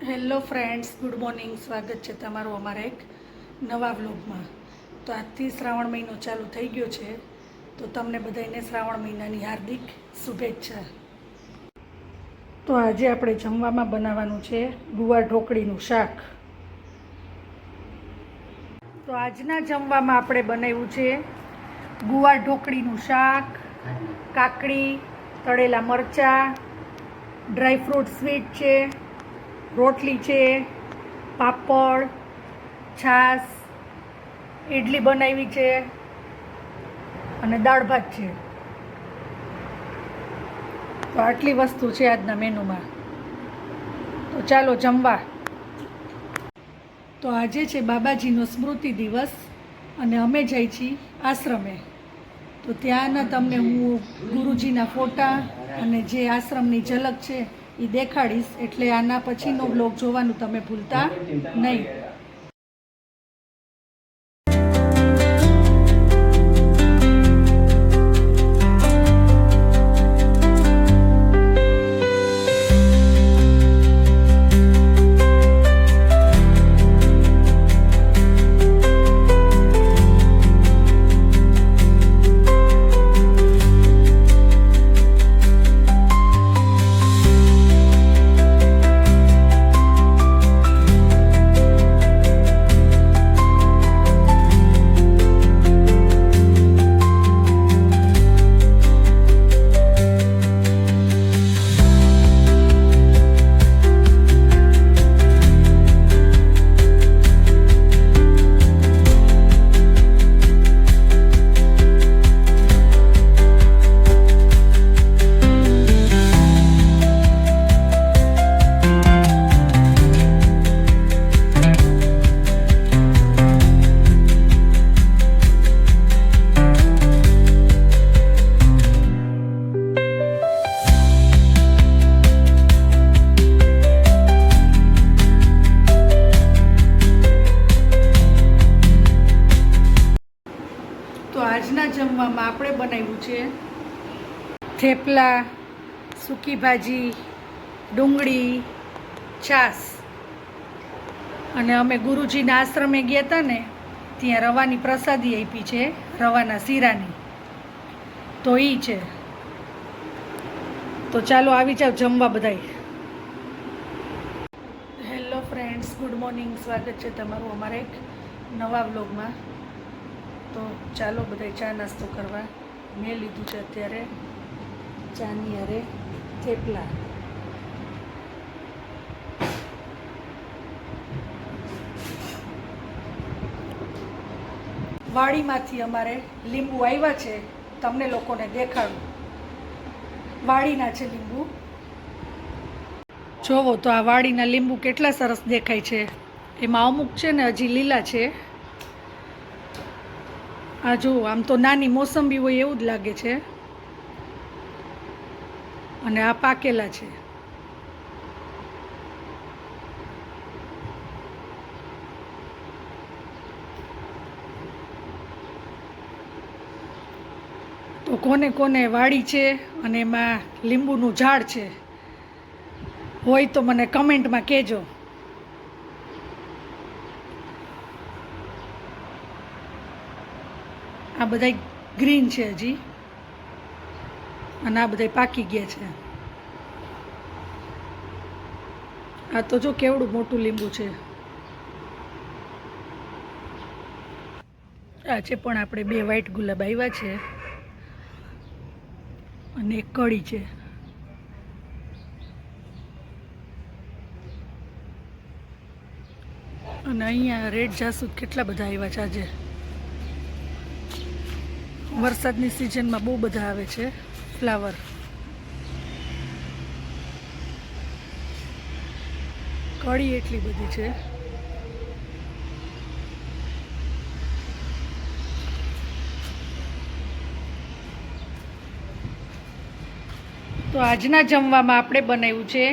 Hello friends, good morning. સ્વાગત છે તમારું અમારા એક નવા વ્લોગમાં. તો આજથી શ્રાવણ મહિનો ચાલુ થઈ ગયો છે, તો તમને બધાને શ્રાવણ મહિનાની હાર્દિક શુભેચ્છા. તો આજે આપણે જમવામાં બનાવવાનું છે ગુવાર ઢોકળીનું શાક. તો આજના જમવામાં આપણે બનાવ્યું છે ગુવાર ઢોકળીનું શાક, કાકડી, તળેલા મરચાં, ડ્રાયફ્રૂટ સ્વીટ છે, રોટલી છે, પાપડ, છાશ, ઇડલી બનાવી છે અને દાળ ભાત છે. તો આટલી વસ્તુ છે આજના મેનુમાં. તો ચાલો જમવા. તો આજે છે બાબાજીનો સ્મૃતિ દિવસ અને અમે જઈ છીએ આશ્રમે. તો ત્યાંના તમને હું ગુરુજીના ફોટા અને જે આશ્રમની ઝલક છે એ દેખાડીશ, એટલે આના પછીનો બ્લોગ જોવાનું તમે ભૂલતા નહીં. આજના જમવામાં આપણે બનાવ્યું છે થેપલા, સૂકી ભાજી, ડુંગળી, છાશ. અને અમે ગુરુજીના આશ્રમે ગયા હતા ને, ત્યાં રવાની પ્રસાદી આપી છે, રવાના શીરાની. તો એ છે. તો ચાલો આવી જાઓ જમવા બધાય. Hello friends, good morning. સ્વાગત છે તમારું અમારા એક નવા વ્લોગમાં. તો ચાલો બધા ચા નાસ્તો કરવા. મેં લીધું છે અત્યારે ચાની હારે થેપલા. વાડીમાંથી અમારે લીંબુ આવ્યા છે, તમને લોકોને દેખાડું. વાડીના છે લીંબુ. જોવો તો આ વાડીના લીંબુ કેટલા સરસ દેખાય છે. એમાં અમુક છે ને હજી લીલા છે. આ જુઓ, આમ તો નાની મોસંબી હોય એવું જ લાગે છે, અને આ પાકેલા છે. તો કોને કોને વાડી છે અને એમાં લીંબુનું ઝાડ છે હોય તો મને કમેન્ટમાં કહેજો. આ બધા ગ્રીન છે હજી, અને આ બધા પાકી ગયા છે. આ તો જો કેવડું મોટું લીંબુ છે. આ છે પણ આપણે 2 વ્હાઈટ ગુલાબ આવ્યા છે અને એક કળી છે. અને અહીંયા રેડ જાસૂદ કેટલા બધા આવ્યા છે આજે. વરસાદની સિઝનમાં બહુ બધા આવે છે ફ્લાવર. કળી એટલી બધી છે. તો આજના જમવામાં આપણે બનાવ્યું છે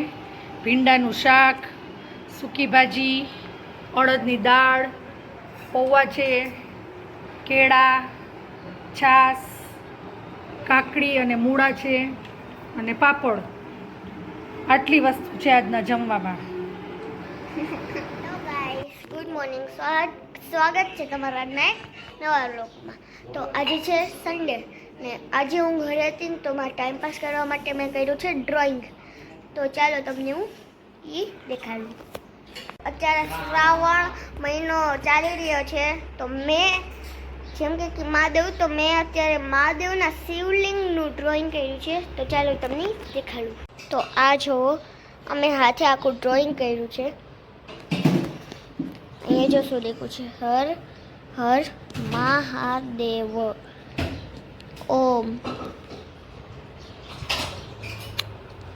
ભીંડાનું શાક, સૂકી ભાજી, અડદની દાળ, પૌવા છે, કેળા, છાશ, કાકડી અને મૂળા છે અને પાપડ. આટલી વસ્તુ છે આજના જમવામાં. Hello guys, good morning. સ્વાગત છે તમારા આજના એક નવા વ્લોગમાં. તો આજે છે સન્ડે ને આજે હું ઘરે હતી ને તો મારે ટાઈમ પાસ કરવા માટે મેં કર્યું છે ડ્રોઈંગ. તો ચાલો તમને હું એ દેખાડું. અત્યારે શ્રાવણ મહિનો ચાલી રહ્યો છે તો મેં જેમ કે મહાદેવ તો મેં અત્યારે મહાદેવના શિવલિંગનું ડ્રોઈંગ કર્યું છે. તો ચાલો તમને દેખાડું. તો આ જુઓ, અમે હાથે આખું ડ્રોઈંગ કર્યું છે. અહીંયા જો શું લખ્યું છે, હર હર મહાદેવ ઓમ.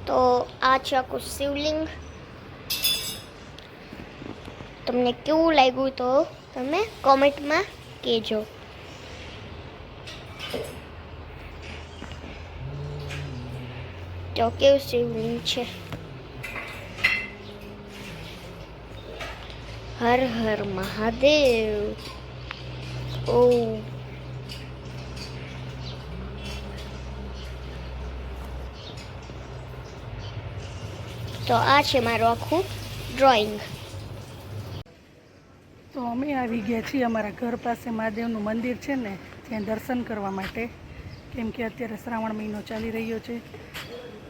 તો આ છે આખું શિવલિંગ. તમને કેવું લાગ્યું તો તમે કોમેન્ટમાં કહેજો. તો કેવું શિવલિંગ છે. હર હર મહાદેવ ઓમ. તો આ છે મારું આખું ડ્રોઈંગ. તો અમે આવી ગયા છીએ અમારા ઘર પાસે મહાદેવનું મંદિર છે ને ત્યાં દર્શન કરવા માટે, કેમ કે અત્યારે શ્રાવણ મહિનો ચાલી રહ્યો છે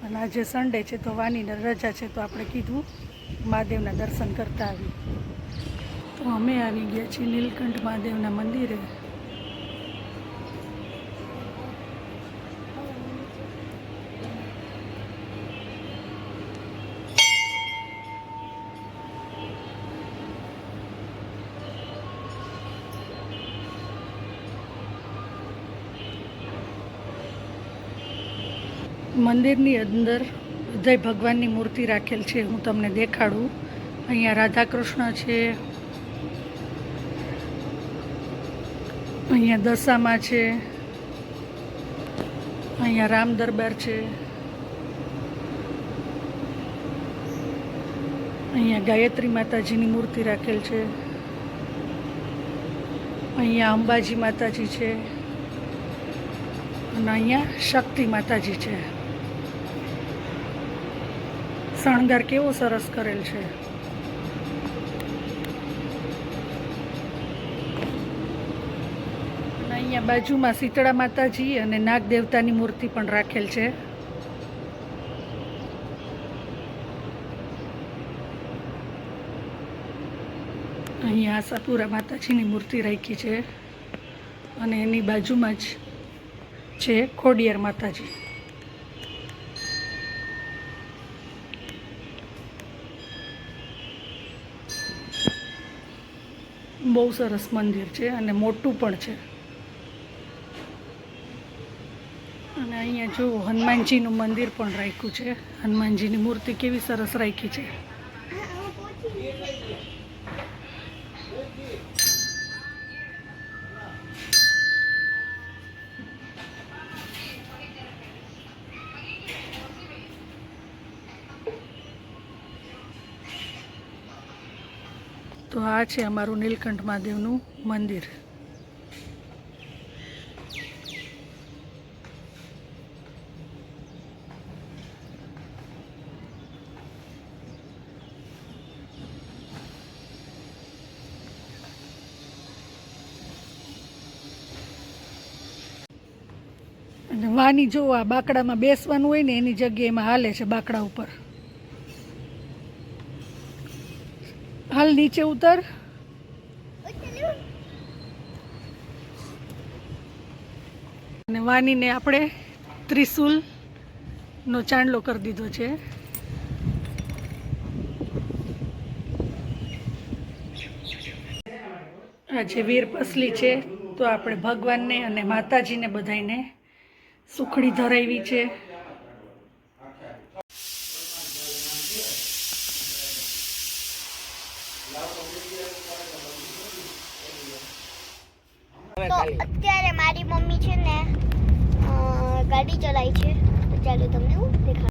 અને આજે સન્ડે છે તો વાનીને રજા છે, તો આપણે કીધું મહાદેવના દર્શન કરતા આવી. તો અમે આવી ગયા છીએ નીલકંઠ મહાદેવના મંદિરે. મંદિરની અંદર બધા ભગવાનની મૂર્તિ રાખેલ છે, હું તમને દેખાડું. અહીંયા રાધા કૃષ્ણ છે, અહીંયા દશામાં છે, અહીંયા રામ દરબાર છે, અહીંયા ગાયત્રી માતાજીની મૂર્તિ રાખેલ છે, અહીંયા અંબાજી માતાજી છે અને અહીંયા શક્તિ માતાજી છે. શણગાર કેવો સરસ કરેલ છે. અને અહીંયા બાજુમાં શીતળા માતાજી અને નાગ દેવતાની મૂર્તિ પણ રાખેલ છે. અહીંયા આશાપુરા માતાજીની મૂર્તિ રાખી છે અને એની બાજુમાં જ છે ખોડિયાર માતાજી. બહુ સરસ મંદિર છે અને મોટું પણ છે. અને અહીંયા જો હનુમાનજીનું મંદિર પણ રાખ્યું છે. હનુમાનજીની મૂર્તિ કેવી સરસ રાખી છે. તો આ છે અમારું નીલકંઠ મહાદેવનું મંદિર. અને વાની જો આ બાકડામાં બેસવાનું હોય ને એની જગ્યાએ એમાં હાલે છે બાકડા ઉપર. હાલ નીચે ઉતર. અને વાનીને આપણે ત્રિશુલનો ચાંદલો કરી દીધો છે. આજે વીર પસલી છે તો આપણે ભગવાનને અને માતાજીને બધાને સુખડી ધરાવી છે. તો અત્યારે મારી મમ્મી છે ને ગાડી ચલાવી છે. તો ચાલો તમને હું દેખાડું.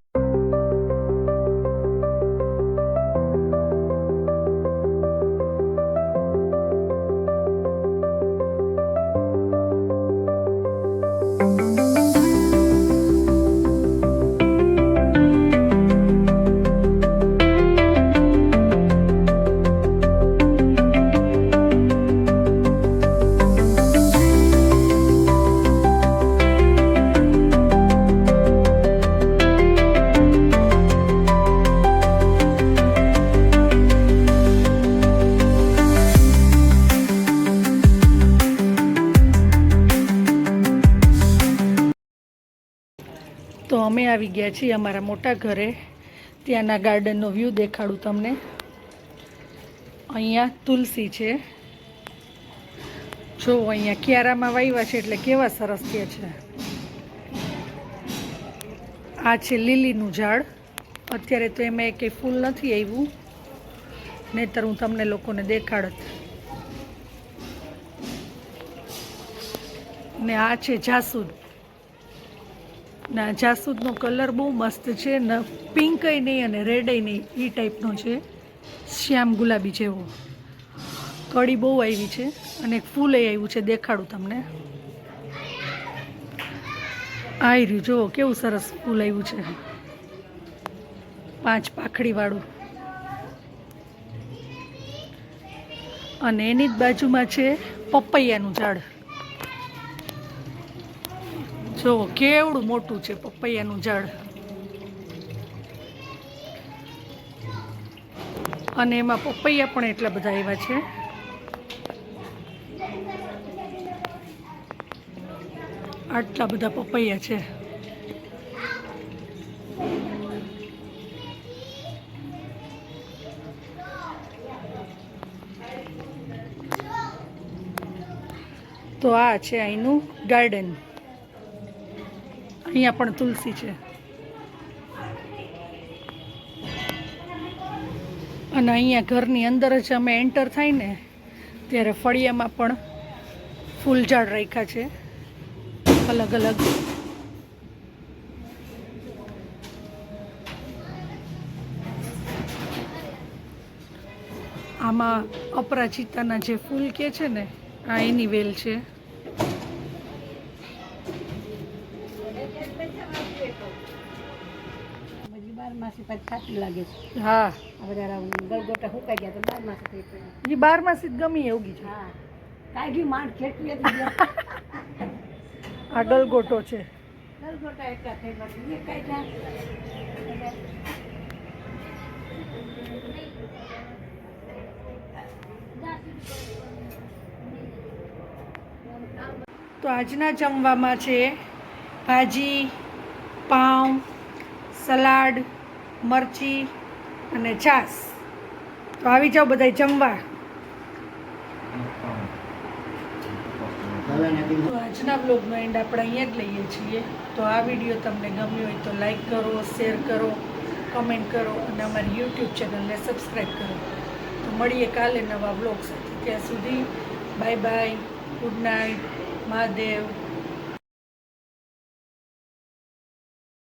અમે આવી ગયા છીએ અમારા મોટા ઘરે. ત્યાંના ગાર્ડનનો વ્યૂ દેખાડું તમને. અહીંયા તુલસી છે, જો અહીંયા ક્યારામાં વાવ્યા છે એટલે કેવા સરસ થયા છે. આ છે લીલીનું ઝાડ. અત્યારે તો એમાં કંઈ ફૂલ નથી આવ્યું, નહીંતર હું તમને લોકોને દેખાડત. ને આ છે જાસૂદ. ના, જાસૂદનો કલર બહુ મસ્ત છે, ને પિંકય નહીં અને રેડય નહીં, એ ટાઈપનો છે, શ્યામ ગુલાબી જેવો. કળી બહુ આવી છે અને એક ફૂલ આવ્યું છે, દેખાડું તમને. આ રહ્યું, જુઓ કેવું સરસ ફૂલ આવ્યું છે, 5 પાંખડીવાળું. અને એની જ બાજુમાં છે પપૈયાનું ઝાડ. જો કેવડું મોટું છે પપૈયાનું ઝાડ. અને એમાં પપૈયા પણ એટલા બધા આવ્યા છે. આટલા બધા પપૈયા છે. તો આ છે અહીંનું ગાર્ડન. અહીંયા પણ તુલસી છે. અને અહીંયા ઘરની અંદર જ અમે એન્ટર થાય ને ત્યારે ફળિયામાં પણ ફૂલ ઝાડ રાખ્યા છે અલગ અલગ. આમાં અપરાજિતાના જે ફૂલ કે છે ને, આ એની વેલ છે. હા, એ 12 માસી જ ગમી એવું છે. આ ગલગોટો છે. તો આજના જમવામાં છે ભાજી, પાઉં, સલાડ, મરચી અને છાશ. તો આવી જાઓ બધાય જમવા. તો આજના બ્લોગનો એન્ડ આપણે અહીંયા જ લઈએ છીએ. તો આ વિડીયો તમને ગમ્યો હોય તો લાઈક કરો, શેર કરો, કમેન્ટ કરો અને અમારી યુટ્યુબ ચેનલને સબસ્ક્રાઈબ કરો. તો મળીએ કાલે નવા બ્લોગ સાથે. ત્યાં સુધી bye bye, good night, Mahadev.